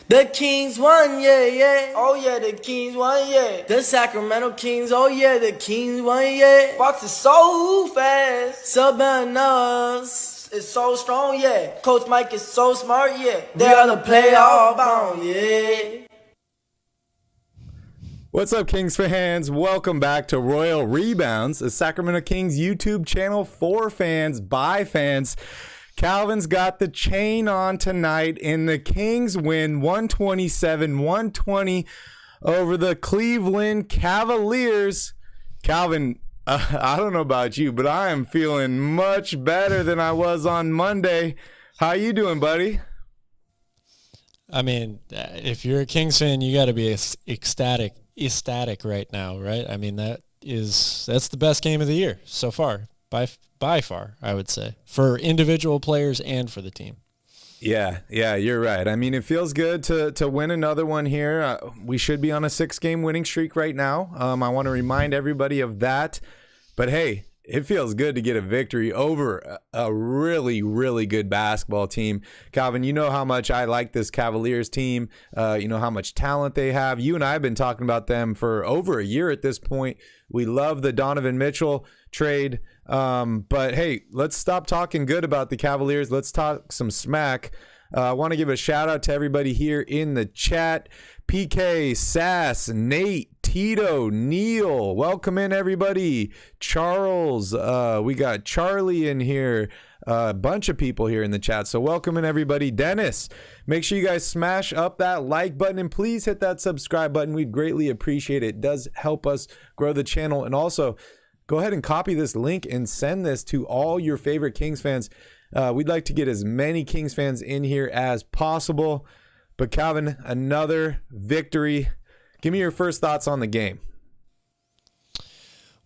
The Kings won, yeah, yeah. Oh yeah, the Kings won, yeah. The Sacramento Kings, oh yeah, the Kings won, yeah. Fox is so fast. Sabanas is so strong, yeah. Coach Mike is so smart, yeah. They are the playoff bound, yeah. What's up, Kings fans? Welcome back to Royal Rebounds, a Sacramento Kings YouTube channel for fans, by fans. Calvin's got the chain on tonight, and the Kings win 127-120 over the Cleveland Cavaliers. Calvin, I don't know about you, but I am feeling much better than I was on Monday. How you doing, buddy? I mean, if you're a Kings fan, you got to be ecstatic right now, right? I mean, that's the best game of the year so far, by far, I would say, for individual players and for the team. Yeah, you're right. I mean, it feels good to win another one here. We should be on a 6-game winning streak right now. I want to remind everybody of that. But hey, it feels good to get a victory over a really, really good basketball team. Calvin, you know how much I like this Cavaliers team. You know how much talent they have. You and I have been talking about them for over a year at this point. We love the Donovan Mitchell trade. But hey, let's stop talking good about the Cavaliers. Let's talk some smack. I want to give a shout out to everybody here in the chat. PK, Sass, Nate, Tito, Neil, welcome in everybody. Charles, we got Charlie in here, a bunch of people here in the chat, so welcome in everybody. Dennis, make sure you guys smash up that like button and please hit that subscribe button. We'd greatly appreciate it. It does help us grow the channel. And also go ahead and copy this link and send this to all your favorite Kings fans. We'd like to get as many Kings fans in here as possible. But Calvin, another victory. Give me your first thoughts on the game.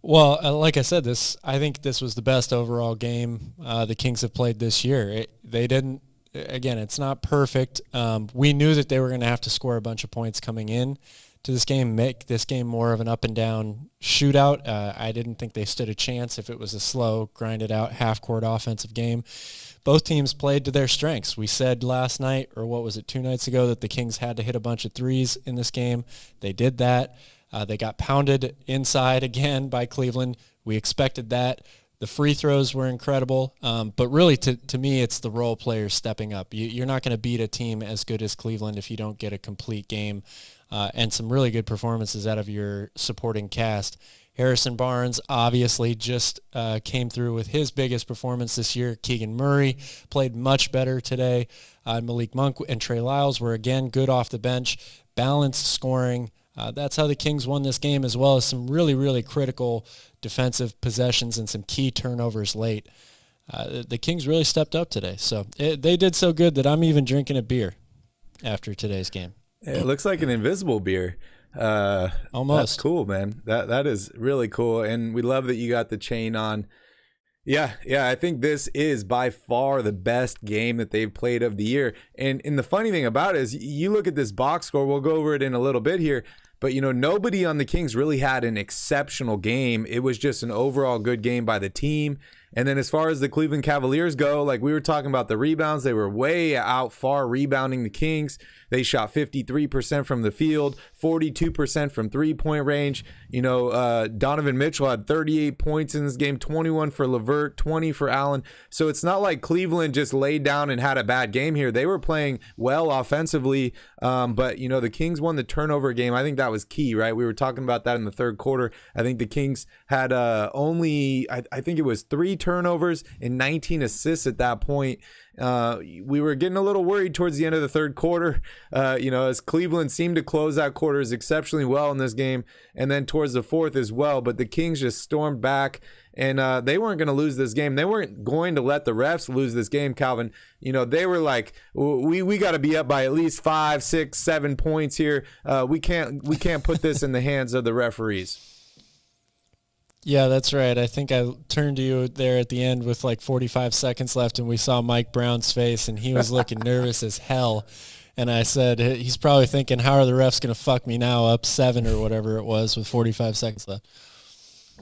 Well, like I said, I think this was the best overall game the Kings have played this year. Again, it's not perfect. We knew that they were going to have to score a bunch of points coming in to this game, make this game more of an up-and-down shootout. I didn't think they stood a chance if it was a slow, grinded-out, half-court offensive game. Both teams played to their strengths. We said last night, or what was it, 2 nights ago, that the Kings had to hit a bunch of threes in this game. They did that. They got pounded inside again by Cleveland. We expected that. The free throws were incredible. But really, to me, it's the role players stepping up. You're not going to beat a team as good as Cleveland if you don't get a complete game and some really good performances out of your supporting cast. Harrison Barnes obviously just came through with his biggest performance this year. Keegan Murray played much better today. Malik Monk and Trey Lyles were, again, good off the bench, balanced scoring. That's how the Kings won this game, as well as some really, really critical defensive possessions and some key turnovers late. The Kings really stepped up today. So they did so good that I'm even drinking a beer after today's game. It looks like an invisible beer. Almost. That's cool, man. That is really cool, and we love that you got the chain on. Yeah, I think this is by far the best game that they've played of the year. And the funny thing about it is, you look at this box score, we'll go over it in a little bit here, but nobody on the Kings really had an exceptional game. It was just an overall good game by the team. And then as far as the Cleveland Cavaliers go, like we were talking about the rebounds, they were way out far rebounding the Kings. They shot 53% from the field, 42% from three-point range. Donovan Mitchell had 38 points in this game, 21 for LeVert, 20 for Allen. So it's not like Cleveland just laid down and had a bad game here. They were playing well offensively, but the Kings won the turnover game. I think that was key, right? We were talking about that in the third quarter. I think the Kings had only, I think it was 3 turnovers and 19 assists at that point. We were getting a little worried towards the end of the third quarter, as Cleveland seemed to close out quarters exceptionally well in this game, and then towards the fourth as well. But the Kings just stormed back, and they weren't going to lose this game. They weren't going to let the refs lose this game, Calvin. They were like, we got to be up by at least 5, 6, 7 points here. We can't put this in the hands of the referees. Yeah, that's right. I think I turned to you there at the end with like 45 seconds left, and we saw Mike Brown's face, and he was looking nervous as hell. And I said, he's probably thinking, how are the refs going to fuck me now, up 7 or whatever it was with 45 seconds left.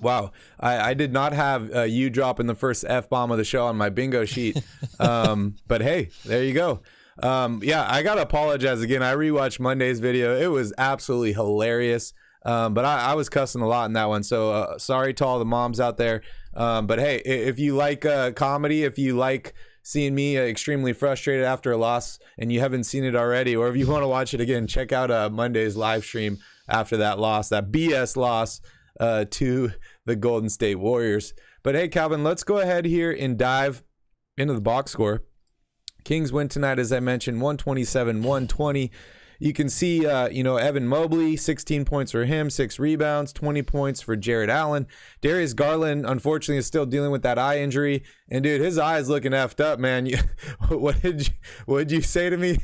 Wow. I did not have you dropping the first F-bomb of the show on my bingo sheet. But hey, there you go. Yeah, I gotta apologize again. I rewatched Monday's video. It was absolutely hilarious. But I was cussing a lot in that one. So sorry to all the moms out there. But hey, if you like comedy, if you like seeing me extremely frustrated after a loss and you haven't seen it already, or if you want to watch it again, check out Monday's live stream after that loss, that BS loss to the Golden State Warriors. But hey, Calvin, let's go ahead here and dive into the box score. Kings win tonight, as I mentioned, 127-120. You can see, Evan Mobley, 16 points for him, 6 rebounds, 20 points for Jared Allen. Darius Garland, unfortunately, is still dealing with that eye injury. And, dude, his eye is looking effed up, man. What did you say to me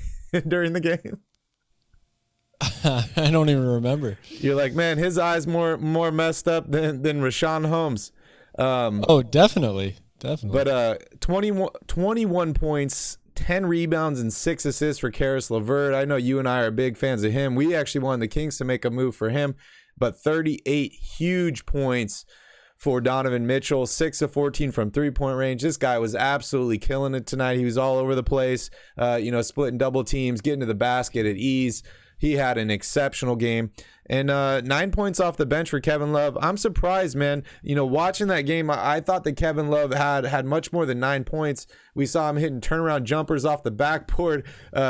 during the game? I don't even remember. You're like, man, his eye's more messed up than Rashawn Holmes. Definitely. But 21 points, 10 rebounds, and 6 assists for Karis LeVert. I know you and I are big fans of him. We actually wanted the Kings to make a move for him. But 38 huge points for Donovan Mitchell, 6 of 14 from three-point range. This guy was absolutely killing it tonight. He was all over the place, splitting double teams, getting to the basket at ease. He had an exceptional game. And 9 points off the bench for Kevin Love. I'm surprised, man. Watching that game, I thought that Kevin Love had much more than 9 points. We saw him hitting turnaround jumpers off the backboard.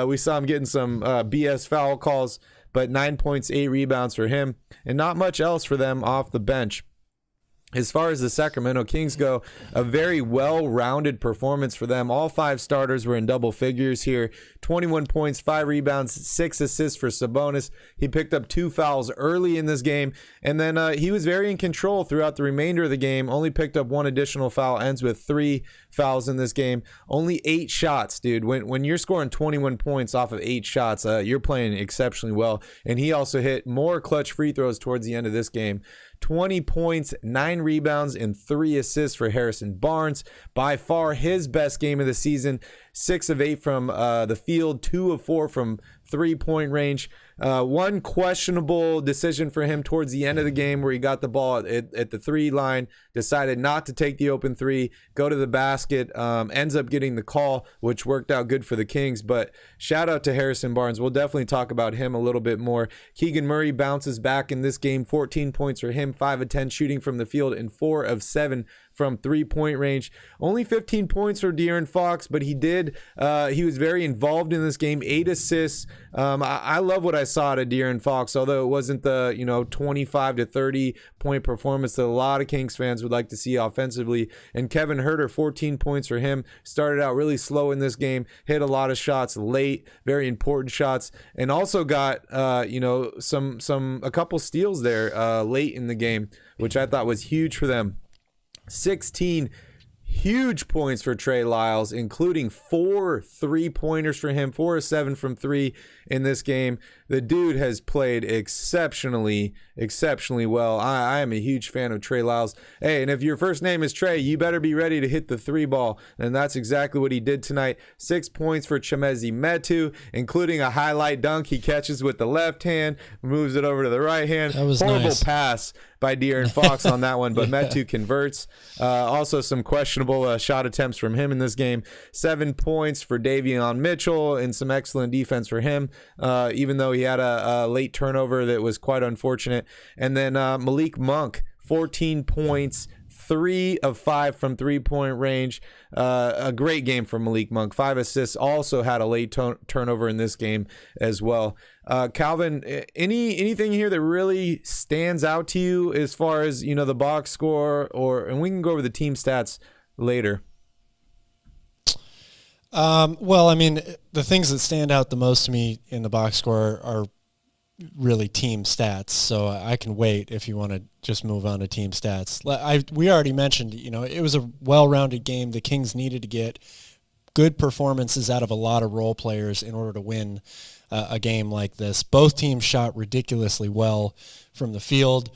We saw him getting some BS foul calls. But 9 points, 8 rebounds for him. And not much else for them off the bench. As far as the Sacramento Kings go, a very well-rounded performance for them. All 5 starters were in double figures here. 21 points, 5 rebounds, 6 assists for Sabonis. He picked up 2 fouls early in this game, and then he was very in control throughout the remainder of the game. Only picked up 1 additional foul, ends with 3 fouls in this game. Only 8 shots, dude. When you're scoring 21 points off of 8 shots, you're playing exceptionally well. And he also hit more clutch free throws towards the end of this game. 20 points, 9 rebounds, and 3 assists for Harrison Barnes. By far his best game of the season. 6 of 8 from the field, 2 of 4 from three-point range. One questionable decision for him towards the end of the game where he got the ball at the 3 line, decided not to take the open 3, go to the basket, ends up getting the call, which worked out good for the Kings. But shout out to Harrison Barnes. We'll definitely talk about him a little bit more. Keegan Murray bounces back in this game, 14 points for him, 5 of 10 shooting from the field, and 4 of 7 from three-point range. Only 15 points for De'Aaron Fox, but he was very involved in this game, 8 assists. I love what I saw out of De'Aaron Fox, although it wasn't the 25 to 30 point performance that a lot of Kings fans would like to see offensively. And Kevin Huerter, 14 points for him. Started out really slow in this game, hit a lot of shots late, very important shots, and also got a couple steals there late in the game, which I thought was huge for them. 16 huge points for Trey Lyles, including 4 3-pointers for him, 4 of 7 from 3 in this game. The dude has played exceptionally well. I am a huge fan of Trey Lyles. Hey, and if your first name is Trey, you better be ready to hit the 3 ball. And that's exactly what he did tonight. 6 points for Chimezie Metu, including a highlight dunk he catches with the left hand, moves it over to the right hand. That was horrible nice. Pass by De'Aaron Fox on that one, but Metu converts. Also some questionable shot attempts from him in this game. 7 points for Davion Mitchell and some excellent defense for him, even though he had a late turnover that was quite unfortunate. And then Malik Monk, 14 points, 3 of 5 from three-point range. A great game for Malik Monk. 5 assists. Also had a late turnover in this game as well. Calvin, anything here that really stands out to you as far as the box score, and we can go over the team stats later. Well, I mean, the things that stand out the most to me in the box score are really team stats. So I can wait if you want to just move on to team stats. We already mentioned, it was a well-rounded game. The Kings needed to get good performances out of a lot of role players in order to win a game like this. Both teams shot ridiculously well from the field.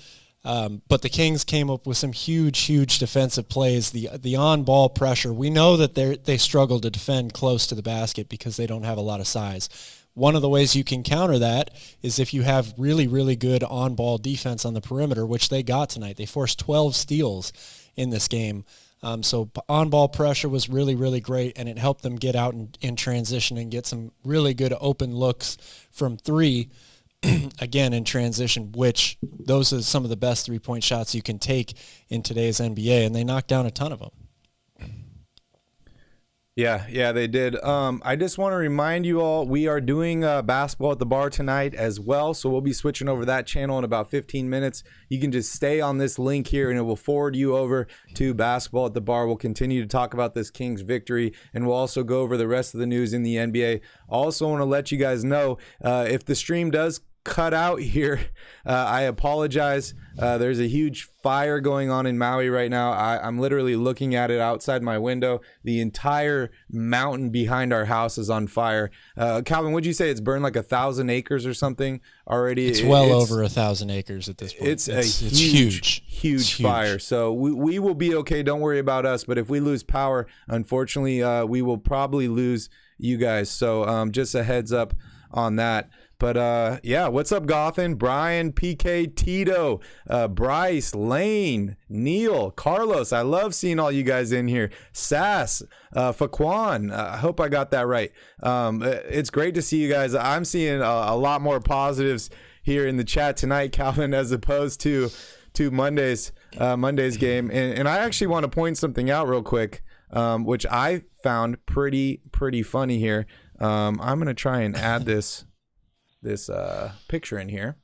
But the Kings came up with some huge defensive plays. The on-ball pressure, we know that they struggle to defend close to the basket because they don't have a lot of size. One of the ways you can counter that is if you have really good on-ball defense on the perimeter, which they got tonight. They forced 12 steals in this game. So on-ball pressure was really, really great, and it helped them get out in transition and get some really good open looks from three, again, in transition, which those are some of the best three-point shots you can take in today's NBA, and they knocked down a ton of them. Yeah, they did. I just want to remind you all, we are doing basketball at the bar tonight as well, so we'll be switching over that channel in about 15 minutes. You can just stay on this link here, and it will forward you over to basketball at the bar. We'll continue to talk about this Kings victory, and we'll also go over the rest of the news in the NBA. Also want to let you guys know, if the stream does cut out here, I apologize. There's a huge fire going on in Maui right now. I'm literally looking at it outside my window. The entire mountain behind our house is on fire. Calvin, would you say it's burned like 1,000 acres or something already? It's well over 1,000 acres at this point. It's huge fire. So we will be okay. Don't worry about us. But if we lose power, unfortunately, we will probably lose you guys. So just a heads up on that. But yeah, what's up, Gothan? Brian, PK, Tito, Bryce, Lane, Neil, Carlos. I love seeing all you guys in here. Sass, Faquan. I hope I got that right. It's great to see you guys. I'm seeing a lot more positives here in the chat tonight, Calvin, as opposed to Monday's game. And I actually want to point something out real quick, which I found pretty funny here. I'm gonna try and add this picture in here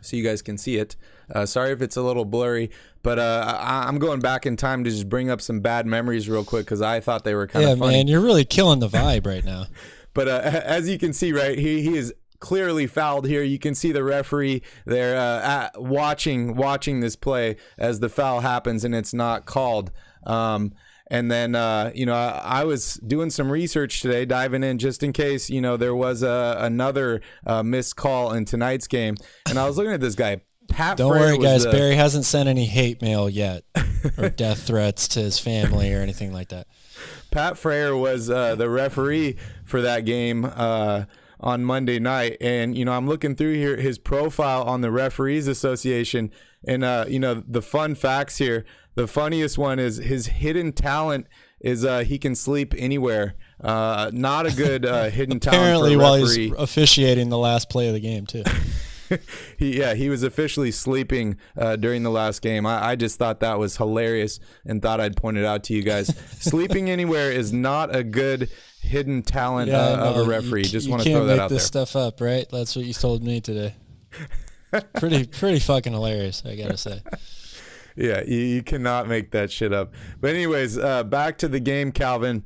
so you guys can see it. Sorry if it's a little blurry, but I'm going back in time to just bring up some bad memories real quick because I thought they were kind of funny. Yeah, man, you're really killing the vibe right now. But as you can see, right, he is clearly fouled here. You can see the referee there watching this play as the foul happens and it's not called. And then, I was doing some research today, diving in just in case, there was another missed call in tonight's game. And I was looking at this guy, Pat Don't Frere worry, guys. Barry hasn't sent any hate mail yet or death threats to his family or anything like that. Pat Frere was the referee for that game on Monday night. And, I'm looking through here, his profile on the Referees Association. And, the fun facts here. The funniest one is his hidden talent is he can sleep anywhere. Not a good hidden talent for a Apparently while referee. he's officiating the last play of the game, too. He was officially sleeping during the last game. I just thought that was hilarious and thought I'd point it out to you guys. Sleeping anywhere is not a good hidden talent of a referee. Just want to throw that out there. You can't make this stuff up, right? That's what you told me today. Pretty fucking hilarious, I gotta say. Yeah, you cannot make that shit up. But anyways, back to the game, Calvin.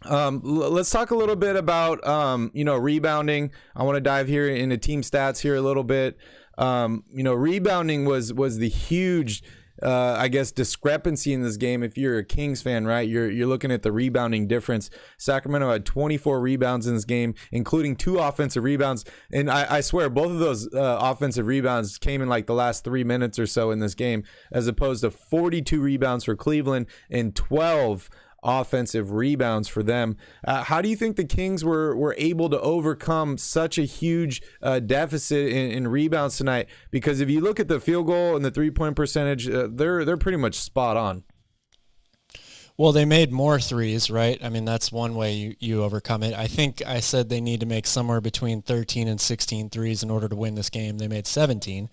Let's talk a little bit about rebounding. I want to dive here into team stats here a little bit. Rebounding was the huge discrepancy in this game. If you're a Kings fan, right, you're looking at the rebounding difference. Sacramento had 24 rebounds in this game, including 2 offensive rebounds. And I swear both of those offensive rebounds came in like the last 3 minutes or so in this game, as opposed to 42 rebounds for Cleveland and 12 offensive rebounds for them. How do you think the Kings were able to overcome such a huge deficit in rebounds tonight? Because if you look at the field goal and the 3-point percentage, they're pretty much spot on. Well, they made more threes, right? I mean, that's one way you overcome it. I think I said they need to make somewhere between 13 and 16 threes in order to win this game. They made 17.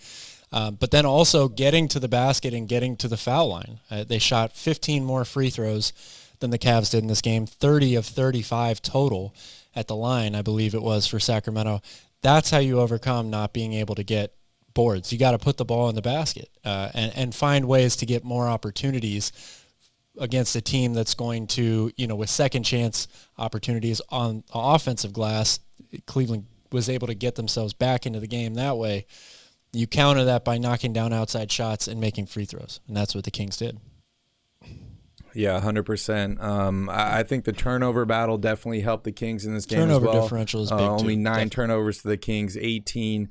But then also getting to the basket and getting to the foul line. They shot 15 more free throws than the Cavs did in this game, 30 of 35 total at the line, I believe it was, for Sacramento. That's how you overcome not being able to get boards. You got to put the ball in the basket and find ways to get more opportunities against a team that's going to, with second chance opportunities on offensive glass. Cleveland was able to get themselves back into the game that way. You counter that by knocking down outside shots and making free throws, and that's what the Kings did. Yeah, 100%. I think the turnover battle definitely helped the Kings in this game as well. Turnover differential is big, only too. 9 turnovers for the Kings, 18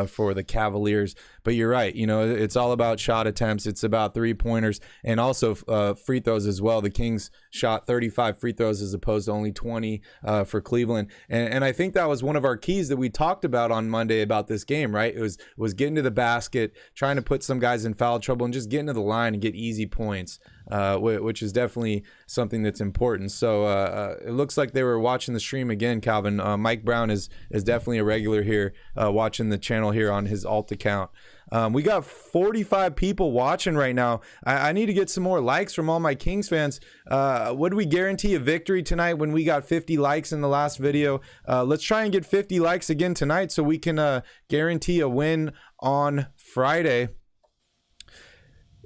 for the Cavaliers. But you're right. It's all about shot attempts. It's about three-pointers and also free throws as well. The Kings shot 35 free throws as opposed to only 20 for Cleveland. And I think that was one of our keys that we talked about on Monday about this game, right? It was getting to the basket, trying to put some guys in foul trouble, and just getting to the line and get easy points. which is definitely something that's important. So it looks like they were watching the stream again, Calvin. Mike Brown is definitely a regular here, watching the channel here on his alt account. We got 45 people watching right now. I need to get some more likes from all my Kings fans. Would we guarantee a victory tonight when we got 50 likes in the last video? Let's try and get 50 likes again tonight so we can guarantee a win on Friday.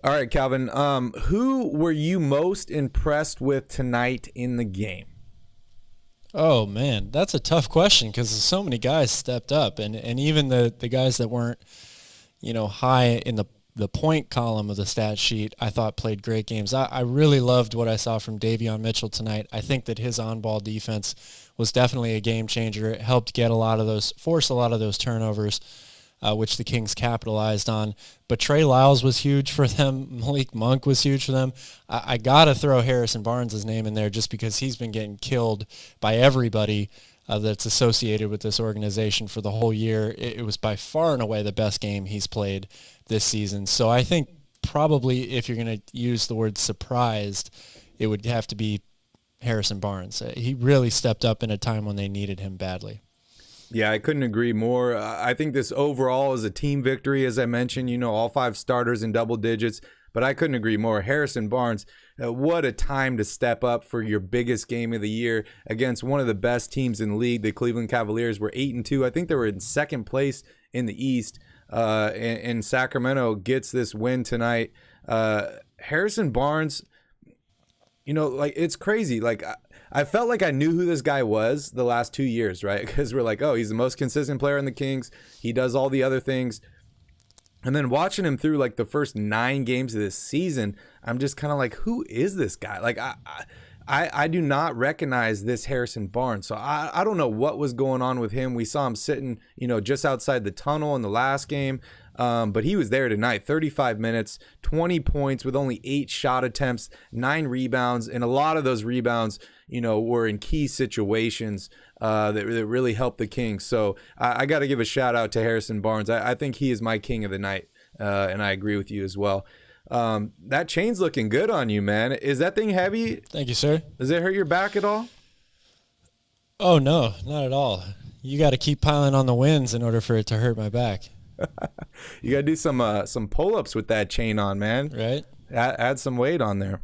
All right, Calvin, who were you most impressed with tonight in the game? Oh, man, that's a tough question because so many guys stepped up, and even the guys that weren't, high in the point column of the stat sheet, I thought played great games. I really loved what I saw from Davion Mitchell tonight. I think that his on-ball defense was definitely a game changer. It helped force a lot of those turnovers, which the Kings capitalized on. But Trey Lyles was huge for them. Malik Monk was huge for them. I got to throw Harrison Barnes' name in there just because he's been getting killed by everybody that's associated with this organization for the whole year. It was by far and away the best game he's played this season. So I think probably if you're going to use the word surprised, it would have to be Harrison Barnes. He really stepped up in a time when they needed him badly. Yeah, I couldn't agree more. I think this overall is a team victory, as I mentioned, all 5 starters in double digits, but I couldn't agree more. Harrison Barnes, what a time to step up for your biggest game of the year against one of the best teams in the league. The Cleveland Cavaliers were 8-2. I think they were in second place in the East, and Sacramento gets this win tonight. Harrison Barnes, it's crazy. I felt like I knew who this guy was the last 2 years, right? Because we're like, oh, he's the most consistent player in the Kings. He does all the other things. And then watching him through the first 9 games of this season, I'm just kind of like, who is this guy? I do not recognize this Harrison Barnes. So I don't know what was going on with him. We saw him sitting, just outside the tunnel in the last game. But he was there tonight, 35 minutes, 20 points with only 8 shot attempts, 9 rebounds. And a lot of those rebounds, were in key situations that really helped the Kings. So I got to give a shout out to Harrison Barnes. I think he is my king of the night. And I agree with you as well. That chain's looking good on you, man. Is that thing heavy? Thank you, sir. Does it hurt your back at all? Oh, no, not at all. You got to keep piling on the wins in order for it to hurt my back. You got to do some pull-ups with that chain on, man. Right. Add some weight on there.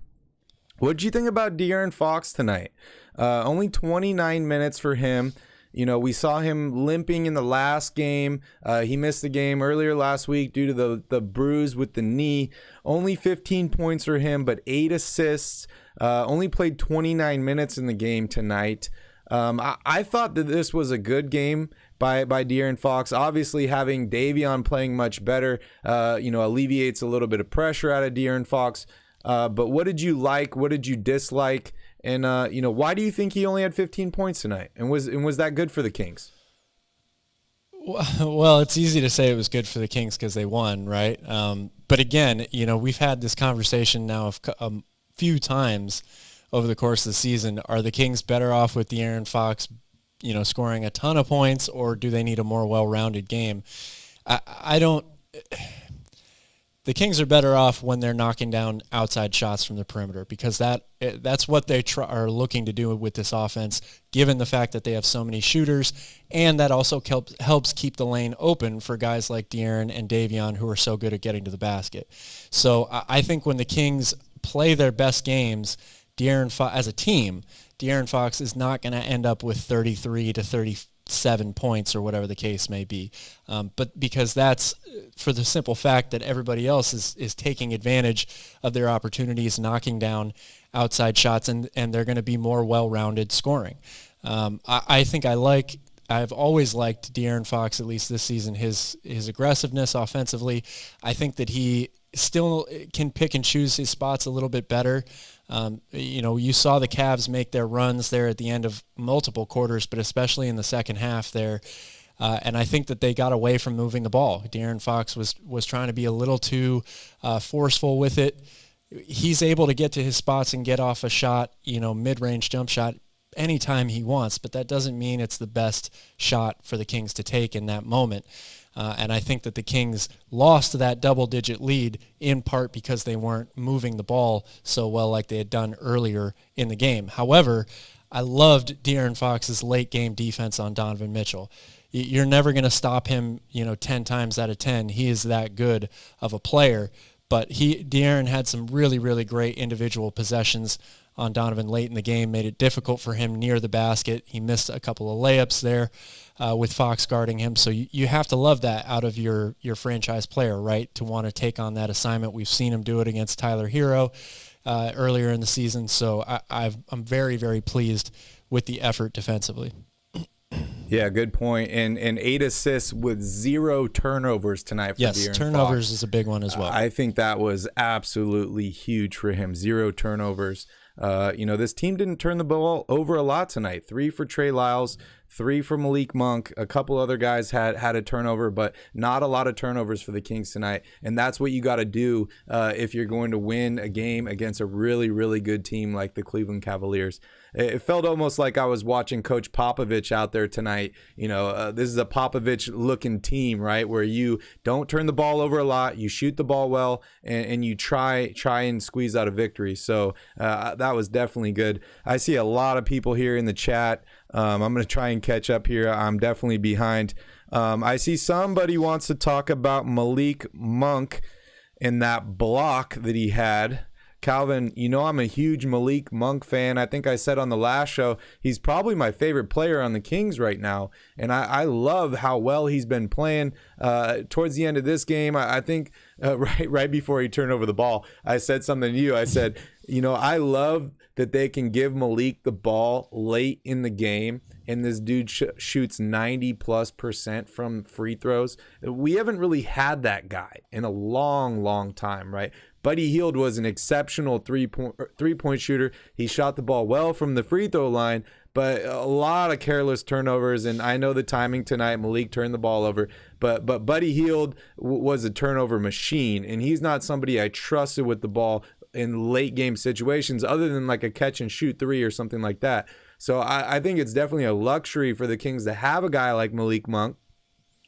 What did you think about De'Aaron Fox tonight? Only 29 minutes for him. We saw him limping in the last game. He missed the game earlier last week due to the bruise with the knee. Only 15 points for him, but 8 assists. Only played 29 minutes in the game tonight. I thought that this was a good game by De'Aaron Fox. Obviously, having Davion playing much better, alleviates a little bit of pressure out of De'Aaron Fox. But what did you like? What did you dislike? And why do you think he only had 15 points tonight? And was that good for the Kings? Well, it's easy to say it was good for the Kings because they won, right? But again, we've had this conversation now a few times over the course of the season. Are the Kings better off with De'Aaron Fox, scoring a ton of points, or do they need a more well-rounded game? I don't. The Kings are better off when they're knocking down outside shots from the perimeter because that's what they are looking to do with this offense, given the fact that they have so many shooters, and that also helps keep the lane open for guys like De'Aaron and Davion who are so good at getting to the basket. So I think when the Kings play their best games, as a team, De'Aaron Fox is not going to end up with 33 to 37 points or whatever the case may be. But because that's for the simple fact that everybody else is taking advantage of their opportunities, knocking down outside shots, and they're going to be more well-rounded scoring. I think I've always liked De'Aaron Fox, at least this season, his aggressiveness offensively. I think that he still can pick and choose his spots a little bit better. You saw the Cavs make their runs there at the end of multiple quarters, but especially in the second half there. And I think that they got away from moving the ball. De'Aaron Fox was trying to be a little too forceful with it. He's able to get to his spots and get off a shot, mid-range jump shot anytime he wants, but that doesn't mean it's the best shot for the Kings to take in that moment. And I think that the Kings lost that double-digit lead in part because they weren't moving the ball so well like they had done earlier in the game. However, I loved De'Aaron Fox's late-game defense on Donovan Mitchell. You're never going to stop him, 10 times out of 10. He is that good of a player. But De'Aaron had some really, really great individual possessions on Donovan late in the game, made it difficult for him near the basket. He missed a couple of layups there with Fox guarding him. So you have to love that out of your franchise player, right, to want to take on that assignment. We've seen him do it against Tyler Hero earlier in the season. So I'm very, very pleased with the effort defensively. Yeah, good point. And 8 assists with 0 turnovers tonight for De'Aaron turnovers Fox. is a big one as well. I think that was absolutely huge for him. 0 turnovers. This team didn't turn the ball over a lot tonight. 3 for Trey Lyles, 3 for Malik Monk. A couple other guys had a turnover, but not a lot of turnovers for the Kings tonight. And that's what you got to do if you're going to win a game against a really, really good team like the Cleveland Cavaliers. It felt almost like I was watching Coach Popovich out there tonight. This is a Popovich-looking team, right, where you don't turn the ball over a lot, you shoot the ball well, and you try and squeeze out a victory. So that was definitely good. I see a lot of people here in the chat. I'm going to try and catch up here. I'm definitely behind. I see somebody wants to talk about Malik Monk and that block that he had. Calvin, I'm a huge Malik Monk fan. I think I said on the last show, he's probably my favorite player on the Kings right now. And I love how well he's been playing. Towards the end of this game, I think right before he turned over the ball, I said something to you. I said, I love that they can give Malik the ball late in the game, and this dude shoots 90+% from free throws. We haven't really had that guy in a long, long time, right? Buddy Hield was an exceptional three-point shooter. He shot the ball well from the free throw line, but a lot of careless turnovers, and I know the timing tonight, Malik turned the ball over, but Buddy Hield was a turnover machine, and he's not somebody I trusted with the ball in late game situations other than like a catch and shoot 3 or something like that. So I think it's definitely a luxury for the Kings to have a guy like Malik Monk,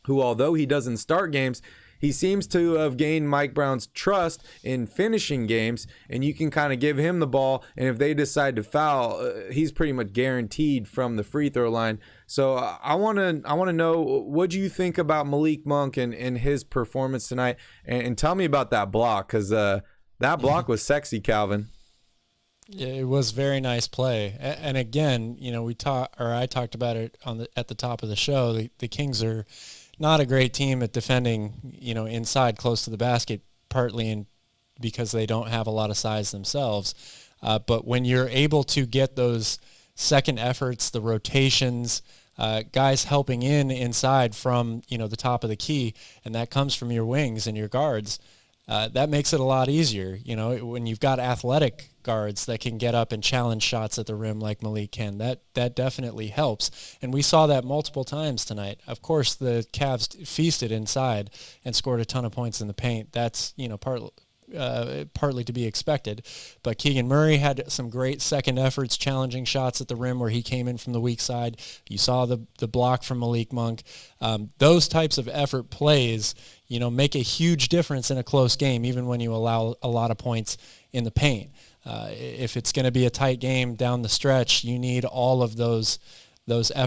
who, although he doesn't start games, he seems to have gained Mike Brown's trust in finishing games, and you can kind of give him the ball, and if they decide to foul, he's pretty much guaranteed from the free throw line. So I want to know, what do you think about Malik Monk and his performance tonight, and tell me about that block, because that block was sexy, Calvin. Yeah, it was very nice play, and again, I talked about it at the top of the show. The Kings are not a great team at defending, inside close to the basket, partly because they don't have a lot of size themselves. But when you're able to get those second efforts, the rotations, guys helping inside from, the top of the key, and that comes from your wings and your guards, that makes it a lot easier. When you've got athletic guards that can get up and challenge shots at the rim like Malik can, that definitely helps. And we saw that multiple times tonight. Of course, the Cavs feasted inside and scored a ton of points in the paint. That's, partly to be expected. But Keegan Murray had some great second efforts, challenging shots at the rim where he came in from the weak side. You saw the block from Malik Monk. Those types of effort plays, make a huge difference in a close game, even when you allow a lot of points in the paint. If it's going to be a tight game down the stretch, you need all of those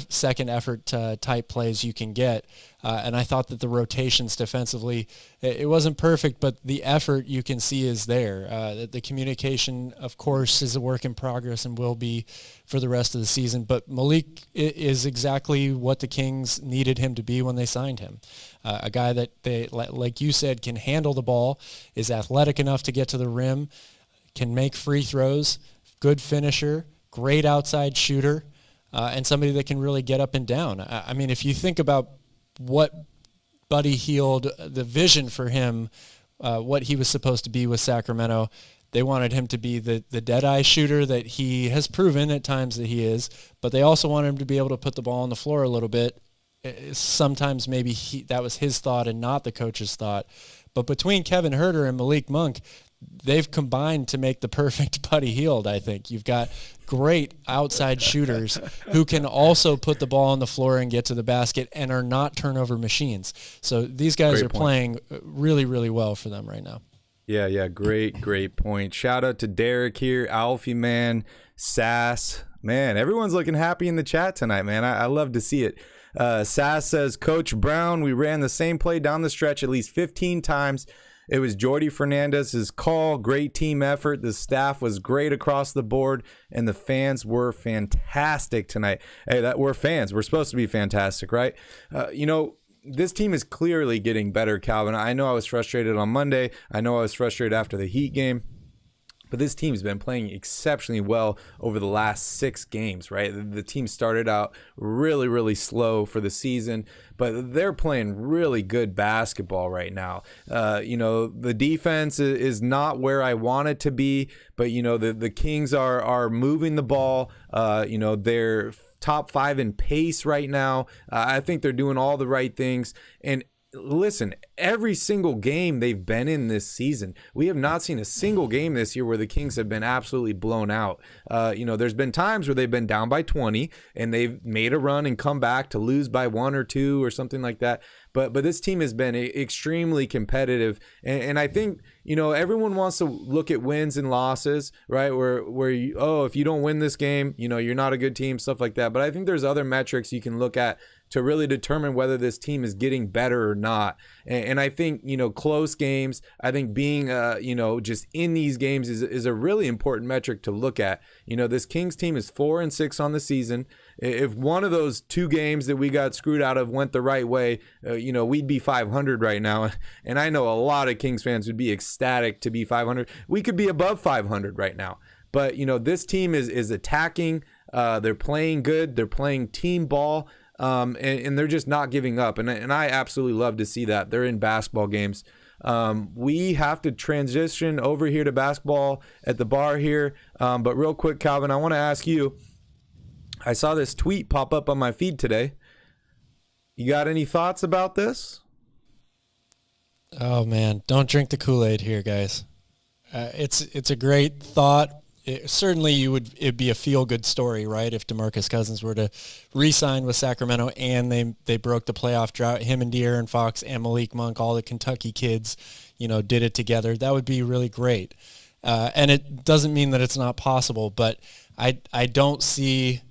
second effort type plays you can get. And I thought that the rotations defensively, it wasn't perfect, but the effort you can see is there. The communication, of course, is a work in progress and will be for the rest of the season. But Malik is exactly what the Kings needed him to be when they signed him. A guy that they, like you said, can handle the ball, is athletic enough to get to the rim, can make free throws, good finisher, great outside shooter, and somebody that can really get up and down. I mean, if you think about what Buddy Hield, the vision for him, what he was supposed to be with Sacramento, they wanted him to be the dead-eye shooter that he has proven at times that he is, but they also wanted him to be able to put the ball on the floor a little bit. Sometimes maybe that was his thought and not the coach's thought. But between Kevin Huerter and Malik Monk, they've combined to make the perfect Buddy Hield, I think. You've got great outside shooters who can also put the ball on the floor and get to the basket and are not turnover machines. So these guys are playing really, really well for them right now. Yeah, great point. Shout out to Derek here, Alfie, man, Sass. Man, everyone's looking happy in the chat tonight, man. I love to see it. Sass says, Coach Brown, we ran the same play down the stretch at least 15 times. It was Jordi Fernandez's call. Great team effort. The staff was great across the board, and the fans were fantastic tonight. Hey, we're fans. We're supposed to be fantastic, right? This team is clearly getting better, Calvin. I know I was frustrated on Monday. I know I was frustrated after the Heat game. But this team's been playing exceptionally well over the last 6 games, right? The team started out really, really slow for the season, but they're playing really good basketball right now. The defense is not where I want it to be, but, the Kings are moving the ball. They're top 5 in pace right now. I think they're doing all the right things. And listen, every single game they've been in this season, we have not seen a single game this year where the Kings have been absolutely blown out. There's been times where they've been down by 20 and they've made a run and come back to lose by 1 or 2 or something like that. But this team has been extremely competitive. And I think, everyone wants to look at wins and losses, right? Where if you don't win this game, you're not a good team, stuff like that. But I think there's other metrics you can look at to really determine whether this team is getting better or not. And I think, close games, I think being, just in these games is a really important metric to look at. This Kings team is 4-6 on the season. If one of those 2 games that we got screwed out of went the right way, we'd be 500 right now. And I know a lot of Kings fans would be ecstatic to be 500. We could be above 500 right now. But, this team is attacking. They're playing good. They're playing team ball. And they're just not giving up. And I absolutely love to see that. They're in basketball games. We have to transition over here to basketball at the bar here. But real quick, Calvin, I want to ask you, I saw this tweet pop up on my feed today. You got any thoughts about this? Oh, man. Don't drink the Kool-Aid here, guys. It's a great thought. Certainly it'd be a feel-good story, right, if DeMarcus Cousins were to re-sign with Sacramento and they broke the playoff drought. Him and De'Aaron Fox and Malik Monk, all the Kentucky kids, did it together. That would be really great. And it doesn't mean that it's not possible, but I don't think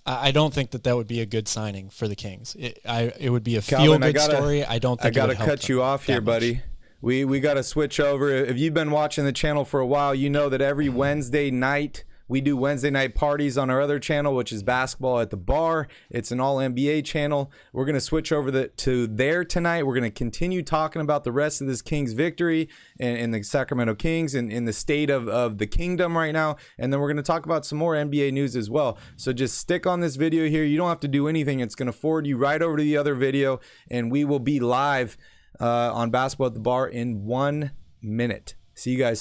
that would be a good signing for the Kings. It would be a feel-good story. I don't think I got to cut you off here, buddy. We got to switch over. If you've been watching the channel for a while, you know that every Wednesday night we do Wednesday night parties on our other channel, which is Basketball at the Bar. It's an all-NBA channel. We're going to switch over to there tonight. We're going to continue talking about the rest of this Kings victory and the Sacramento Kings and in the state of the kingdom right now. And then we're going to talk about some more NBA news as well. So just stick on this video here. You don't have to do anything. It's going to forward you right over to the other video, and we will be live on Basketball at the Bar in 1 minute. See you guys.